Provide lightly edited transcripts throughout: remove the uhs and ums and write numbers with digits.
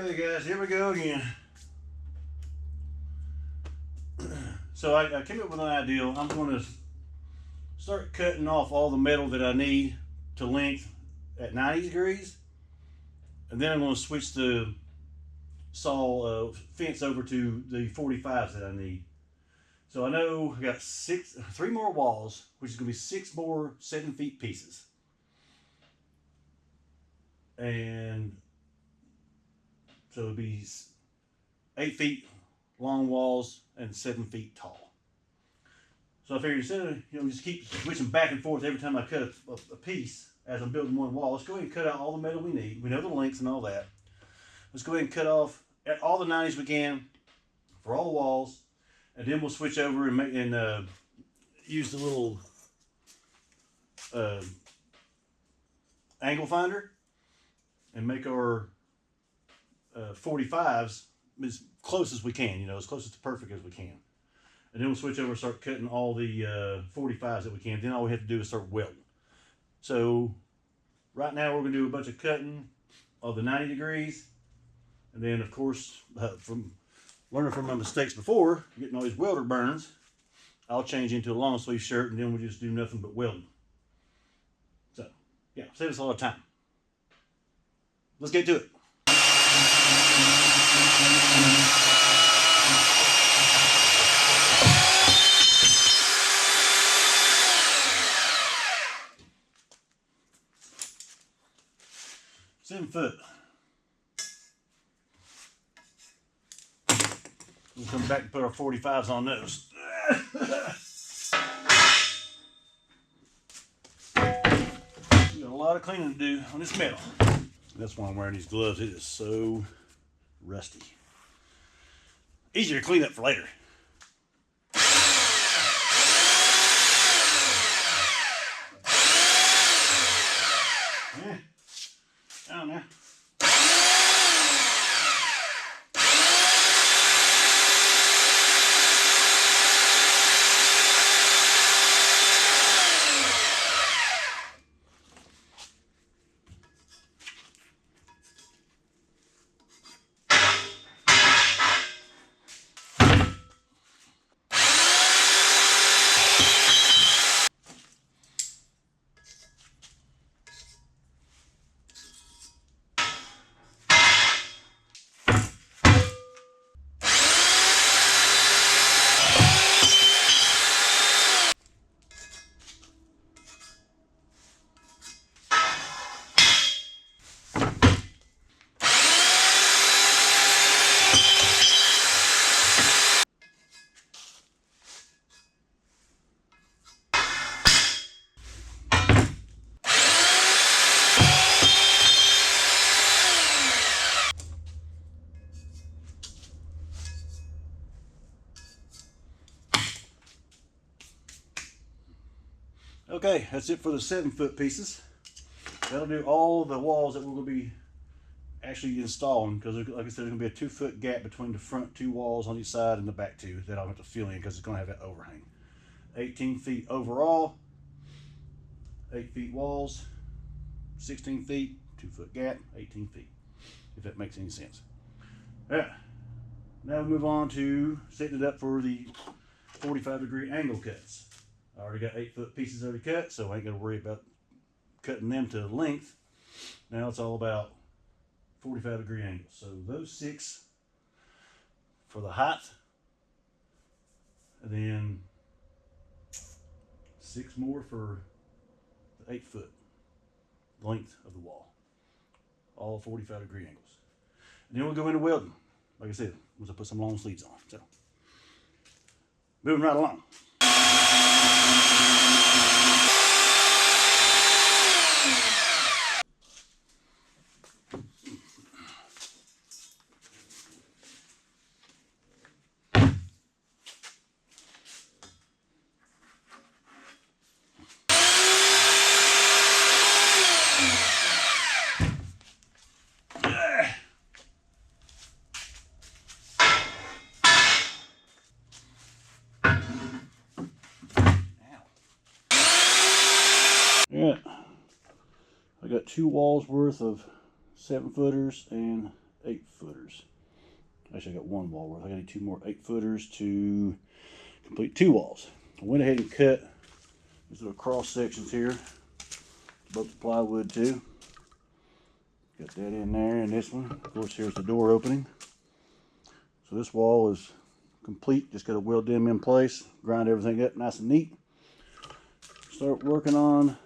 Okay guys, here we go again. So I came up with an idea. I'm going to start cutting off all the metal that I need to length at 90 degrees. And then I'm going to switch the saw fence over to the 45s that I need. So I know I got three more walls, which is going to be 6 more 7 feet pieces. And so it'll be 8 feet long walls and 7 feet tall. So I figured instead of just keep switching back and forth every time I cut a piece as I'm building one wall, let's go ahead and cut out all the metal we need. We know the lengths and all that. Let's go ahead and cut off at all the 90s we can for all the walls, and then we'll switch over and use the little angle finder and make our 45s as close as we can, as close to perfect as we can. And then we'll switch over and start cutting all the 45s that we can. Then all we have to do is start welding. So right now we're going to do a bunch of cutting of the 90 degrees. And then of course, from learning from my mistakes before, getting all these welder burns, I'll change into a long sleeve shirt and then we'll just do nothing but welding. So yeah, save us a lot of time. Let's get to it. Seven foot. We'll come back and put our 45s on those. We got a lot of cleaning to do on this metal. That's why I'm wearing these gloves. It is so rusty. Easier to clean up for later. Yeah. Down there. Okay, that's it for the 7 foot pieces. That'll do all the walls that we're going to be actually installing, because like I said, there's going to be a 2 foot gap between the front 2 walls on each side and the back 2 that I'll have to fill in because it's going to have that overhang. 18 feet overall, 8 feet walls, 16 feet, 2 foot gap, 18 feet, if that makes any sense. Alright, now we move on to setting it up for the 45-degree angle cuts. I already got 8 foot pieces already cut, so I ain't gonna worry about cutting them to length. Now it's all about 45-degree angles. So those 6 for the height, and then 6 more for the 8 foot length of the wall. All 45-degree angles. And then we'll go into welding. Like I said, we'll put some long sleeves on. So moving right along. Yeah, I got 2 walls worth of 7 footers and 8-footers. Actually, I got one wall worth. I got to need 2 more 8-footers to complete 2 walls. I went ahead and cut these little cross sections here. Both the plywood too. Got that in there, and this one, of course, here's the door opening. So this wall is complete. Just got to weld them in place, grind everything up nice and neat. Start working on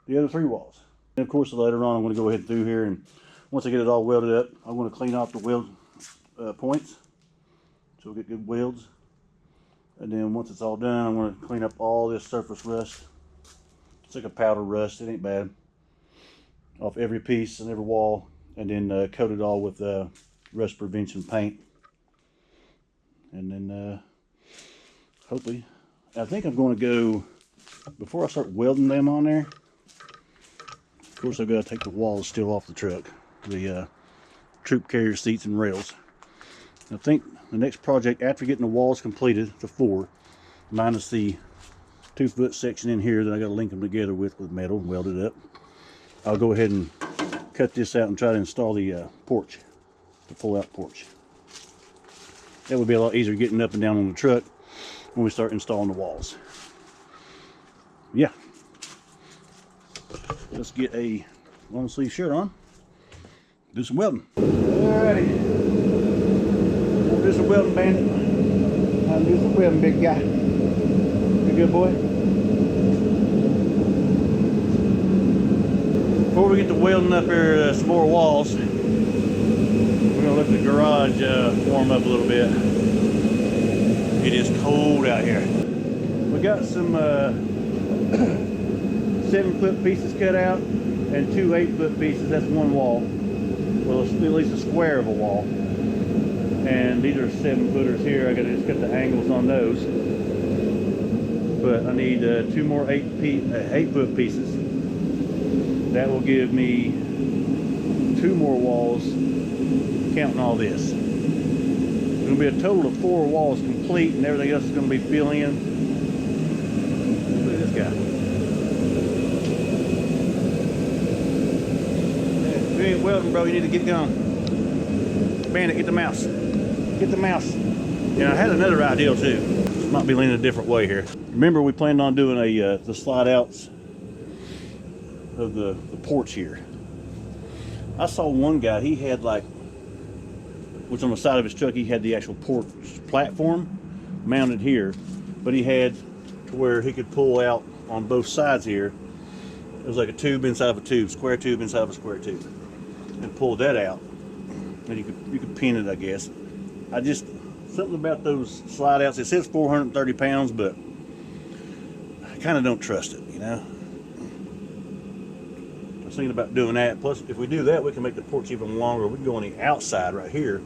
the other 3 walls. And of course, later on, I'm going to go ahead through here, and once I get it all welded up, I'm going to clean off the weld points, so we'll get good welds. And then once it's all done, I'm going to clean up all this surface rust. It's like a powder rust, it ain't bad. Off every piece and every wall, and then coat it all with rust prevention paint. And then hopefully, I think I'm going to go, before I start welding them on there, of course I've got to take the walls still off the truck, the troop carrier seats and rails. I think the next project, after getting the walls completed, the 4, minus the 2-foot section in here that I got to link them together with metal and weld it up, I'll go ahead and cut this out and try to install the porch, the pull-out porch. That would be a lot easier getting up and down on the truck when we start installing the walls. Yeah. Let's get a long sleeve shirt on. Do some welding. Alrighty. We'll do some welding, Bandit. I'll do some welding, big guy. You good, boy? Before we get to welding up here some more walls, we're going to let the garage warm up a little bit. It is cold out here. We got some 7-foot pieces cut out and 2 8-foot pieces. That's one wall. Well, it's at least a square of a wall. And these are 7-footers here. I got to just cut the angles on those. But I need 2 more 8-foot pieces. That will give me 2 more walls, counting all this. It's going to be a total of 4 walls complete, and everything else is going to be fill in. Look at this guy. If you ain't welding, bro, you need to get going. Bandit, get the mouse. Get the mouse. And I had another idea too. Might be leaning a different way here. Remember, we planned on doing the slide outs of the porch here. I saw one guy, he had which on the side of his truck, he had the actual porch platform mounted here, but he had to where he could pull out on both sides here. It was like a tube inside of a tube, square tube inside of a square tube, and pull that out, and you could pin it, I guess. Something about those slide outs, it says 430 pounds, but I kind of don't trust it, you know. I was thinking about doing that. Plus, if we do that, we can make the porch even longer. We can go on the outside right here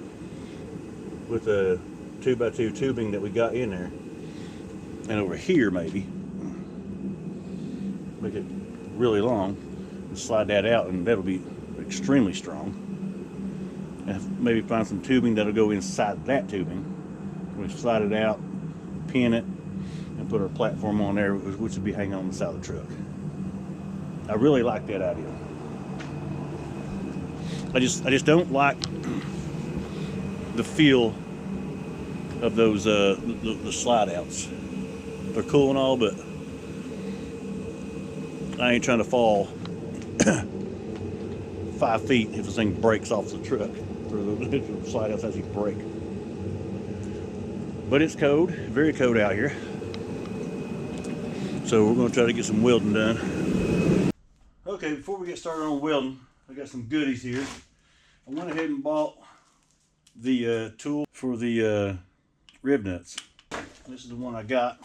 with a 2x2 tubing that we got in there, and over here maybe make it really long and slide that out, and that'll be extremely strong. And maybe find some tubing that'll go inside that tubing. We slide it out, pin it, and put our platform on there, which would be hanging on the side of the truck. I really like that idea. I just don't like the feel of those the slide outs. They're cool and all, but I ain't trying to fall 5 feet if this thing breaks off the truck, or the slide outs actually break. But it's cold, very cold out here. So we're going to try to get some welding done. Okay, before we get started on welding, I got some goodies here. I went ahead and bought the tool for the rib nuts. This is the one I got.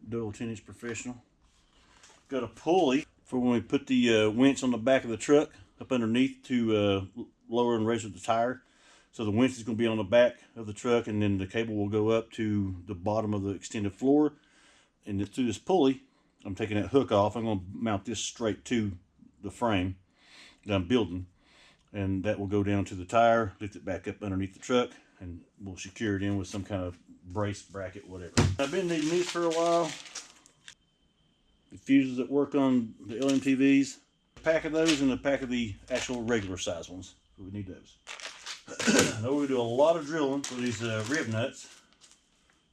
Dual 10-inch professional. Got a pulley for when we put the winch on the back of the truck up underneath to lower and raise the tire. So the winch is going to be on the back of the truck, and then the cable will go up to the bottom of the extended floor. And through this pulley, I'm taking that hook off. I'm going to mount this straight to the frame that I'm building. And that will go down to the tire, lift it back up underneath the truck, and we'll secure it in with some kind of brace, bracket, whatever. I've been needing these for a while. The fuses that work on the LMTVs. pack of those and a pack of the actual regular size ones. So we need those. I know we do a lot of drilling for these rib nuts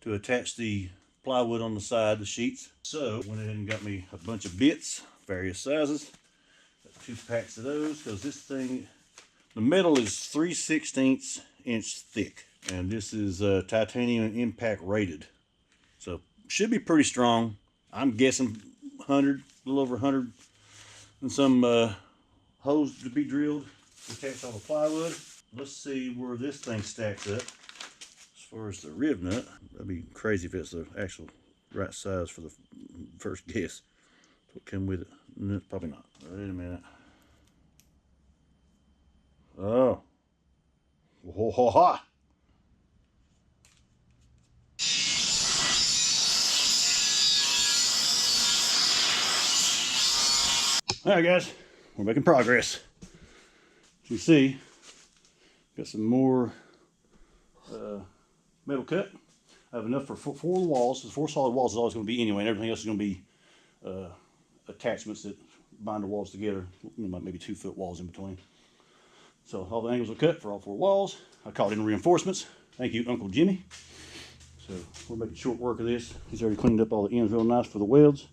to attach the plywood on the side, the sheets. So went ahead and got me a bunch of bits, various sizes. Got 2 packs of those because this thing, the metal is 3/16 inch thick, and this is titanium impact rated. So should be pretty strong. I'm guessing 100, a little over 100, and some holes to be drilled to attach all the plywood. Let's see where this thing stacks up. As far as the rib nut, that'd be crazy if it's the actual right size for the first guess. What came with it? No, probably not. Wait a minute. Oh. Ho ho ha. Alright guys, we're making progress. As you see, got some more metal cut. I have enough for 4 walls. The 4 solid walls is always going to be anyway, and everything else is going to be attachments that bind the walls together. Maybe 2 foot walls in between. So all the angles are cut for all 4 walls. I called in reinforcements. Thank you, Uncle Jimmy. So we're making short work of this. He's already cleaned up all the ends real nice for the welds.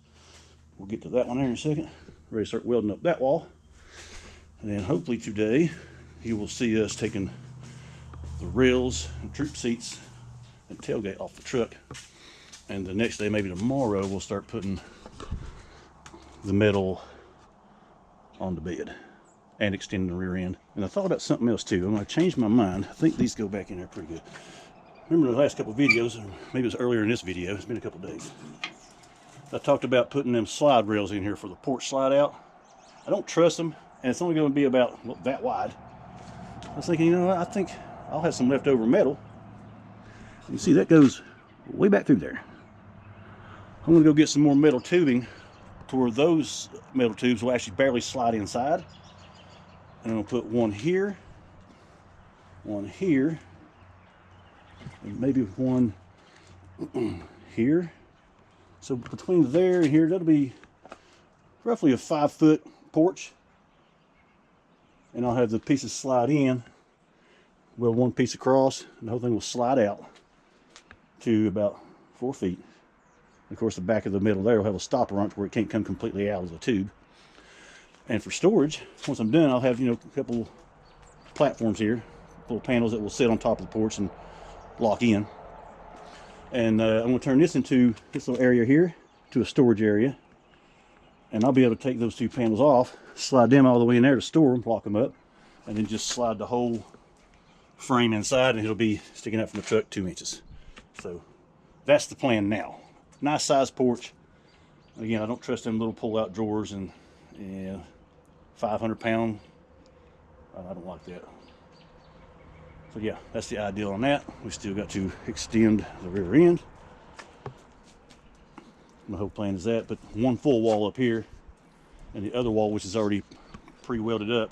We'll get to that one there in a second. Ready to start welding up that wall. And then hopefully today you will see us taking the rails and troop seats and tailgate off the truck. And the next day, maybe tomorrow, we'll start putting the metal on the bed and extending the rear end. And I thought about something else too. I'm going to change my mind. I think these go back in there pretty good. Remember the last couple of videos, or maybe it was earlier in this video, it's been a couple of days, I talked about putting them slide rails in here for the porch slide out. I don't trust them, and it's only going to be about that wide. I was thinking, you know what, I think I'll have some leftover metal. You see that goes way back through there. I'm going to go get some more metal tubing to where those metal tubes will actually barely slide inside. And I'm going to put one here, and maybe one here. So between there and here, that'll be roughly a 5 foot porch. And I'll have the pieces slide in, weld one piece across, and the whole thing will slide out to about 4 feet. And of course, the back of the middle there will have a stopper on it where it can't come completely out of the tube. And for storage, once I'm done, I'll have, you know, a couple platforms here, little panels that will sit on top of the porch and lock in. And I'm going to turn this into this little area here to a storage area. And I'll be able to take those 2 panels off, slide them all the way in there to store them, lock them up, and then just slide the whole frame inside, and it'll be sticking out from the truck 2 inches. So that's the plan now. Nice size porch. Again, I don't trust them little pull-out drawers and 500 pound. I don't like that. So yeah, that's the ideal on that. We still got to extend the rear end. My whole plan is that, but one full wall up here, and the other wall, which is already pre-welded up,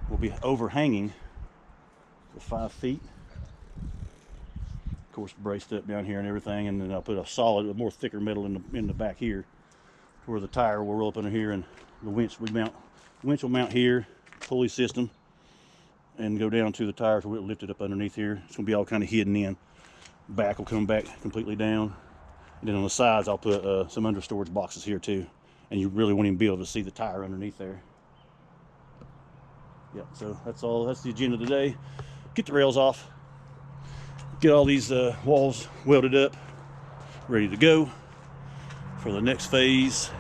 will be overhanging for 5 feet. Of course, braced up down here and everything, and then I'll put a solid, more thicker metal in the back here, where the tire will roll up under here, and the winch will mount here, pulley system, and go down to the tire so we'll lift it up underneath here. It's going to be all kind of hidden in. Back will come back completely down. And then on the sides, I'll put some under storage boxes here too. And you really won't even be able to see the tire underneath there. Yeah, so that's all. That's the agenda today. Get the rails off. Get all these walls welded up, ready to go for the next phase.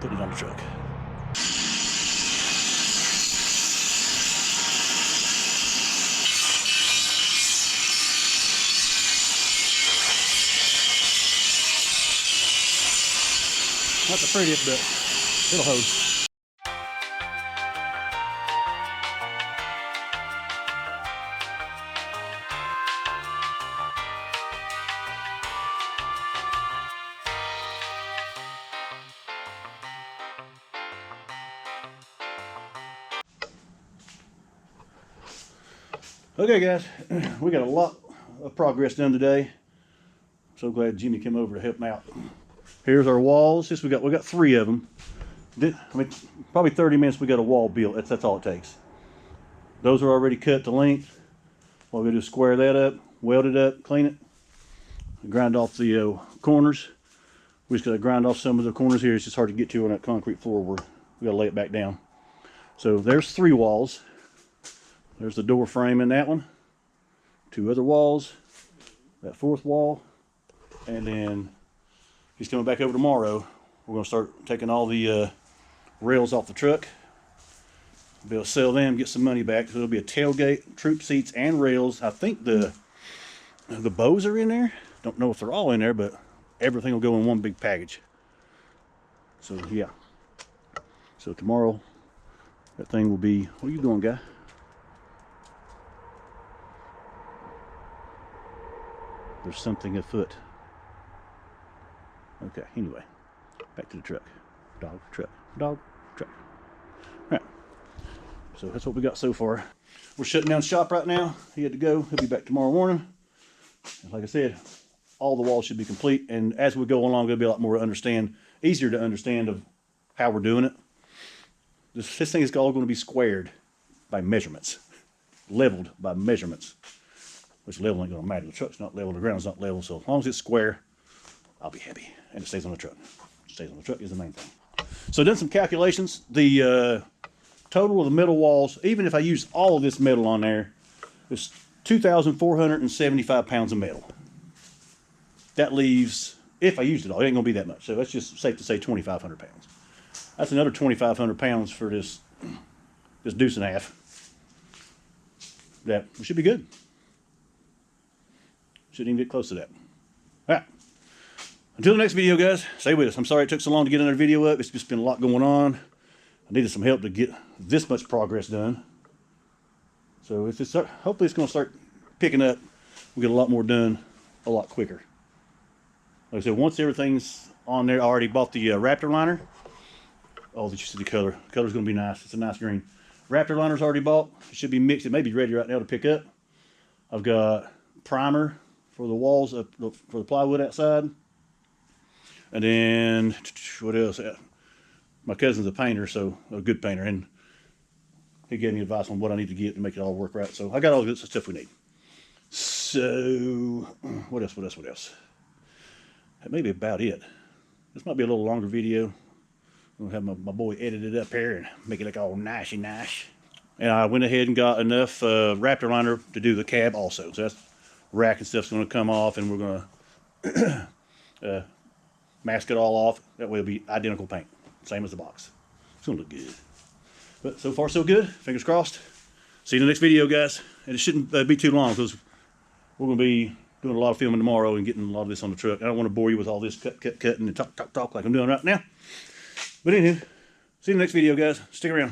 Put it on the truck. Not the prettiest, but it'll hold. Okay guys, we got a lot of progress done today. So glad Jimmy came over to help me out. Here's our walls. We got 3 of them. I mean, probably 30 minutes we got a wall built. That's all it takes. Those are already cut to length. All we do is square that up, weld it up, clean it, grind off the corners. We just got to grind off some of the corners here. It's just hard to get to on that concrete floor where we got to lay it back down. So there's 3 walls. There's the door frame in that one. 2 other walls. That 4th wall. And then he's coming back over tomorrow. We're going to start taking all the rails off the truck. Be able to sell them, get some money back. So it'll be a tailgate, troop seats, and rails. I think the bows are in there. Don't know if they're all in there, but everything will go in one big package. So yeah. So tomorrow, that thing will be. What are you doing, guy? There's something afoot. Okay. Anyway, back to the truck. Dog, truck, dog, truck. All right. So that's what we got so far. We're shutting down shop right now. He had to go. He'll be back tomorrow morning. And like I said, all the walls should be complete. And as we go along, it'll be a lot more easier to understand of how we're doing it. This thing is all going to be squared by measurements, leveled by measurements. Which level ain't going to matter. The truck's not level, the ground's not level. So as long as it's square, I'll be happy. And it stays on the truck. It stays on the truck is the main thing. So I've done some calculations. The total of the metal walls, even if I use all of this metal on there, is 2,475 pounds of metal. That leaves, if I used it all, it ain't going to be that much. So that's just safe to say 2,500 pounds. That's another 2,500 pounds for this deuce and a half. That should be good. Shouldn't even get close to that. All right. Until the next video, guys, stay with us. I'm sorry it took so long to get another video up. It's just been a lot going on. I needed some help to get this much progress done. So it's just, hopefully it's going to start picking up. We'll get a lot more done a lot quicker. Like I said, once everything's on there, I already bought the Raptor liner. Oh, did you see the color? The color's going to be nice. It's a nice green. Raptor liner's already bought. It should be mixed. It may be ready right now to pick up. I've got primer for the walls, for the plywood outside. And then, what else? My cousin's a painter, so a good painter. And he gave me advice on what I need to get to make it all work right. So I got all the stuff we need. So, what else? That may be about it. This might be a little longer video. I'm gonna have my boy edit it up here and make it look all nicey nice. And I went ahead and got enough Raptor liner to do the cab also. So that's rack and stuff's gonna come off, and we're gonna mask it all off. That way it'll be identical paint, same as the box. It's gonna look good. But so far so good. Fingers crossed. See you in the next video, guys. And it shouldn't be too long because we're gonna be doing a lot of filming tomorrow and getting a lot of this on the truck. I don't want to bore you with all this cutting and talk like I'm doing right now. But anyway, see you in the next video, guys. Stick around.